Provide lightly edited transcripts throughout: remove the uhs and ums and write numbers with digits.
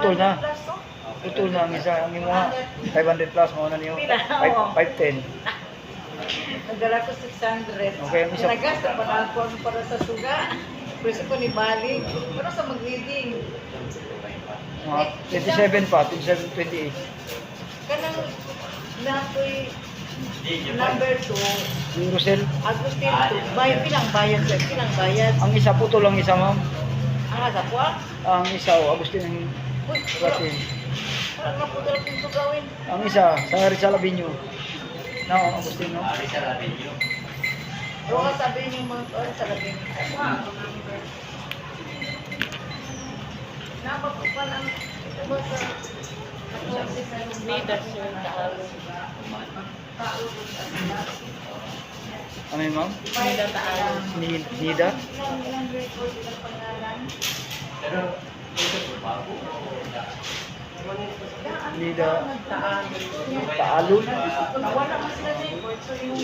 putol na. Putol na ang isa. Ang mga 500 plus, mauna niyo. 510. Nagdala ko 600. Okay, ang isa. Nagasta pa na ako para sa suga. Pwede ko ni Bali. Pero sa mag-reading. Mga 27 pa, 27, 28. Kanang napoy number 2. Yung Rosel, Agustin 2. Pilang bayad sir? Pilang bayad? ang isa putol ang isa, ma'am. Ang asa po ah? Ang isa, Agustin ang Uy, Ratin. parang napudala kong ito gawin. Ang isa, sa Rizal Avenue. No, Agustin, no? Oo, sabi niyo mga sa labing. Napakupan ang ito ba sa leader sir Taalo. Ano yun, ma'am? Nida Taalo. Nida? Ilang record ilang pangalan? Nida Taalo. Taalo? Wala mas na record so yung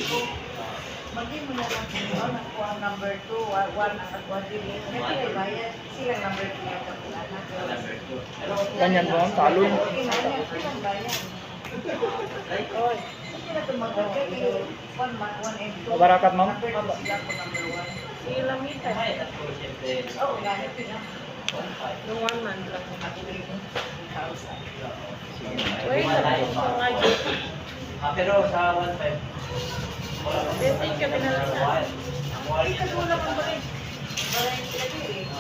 maging mo na lang kung nakuha ang number 2, 1 ang nakuha dili. Ngayon ay bayad, silang number 2 ang kapulanan. Ganyan, ma'am, Taalo. Silang bayad. Oy, hindi na tumagal kay 1 and 2. Mabarakat, ma'am? Number 2 sila po number 1. Sila mita. Oo, ganit yun ah. Nung 1 month lang. Uy, mga gift. Pero sa 1.5. Thank you, pinalasan. Ikaw lang ang balik. Balik,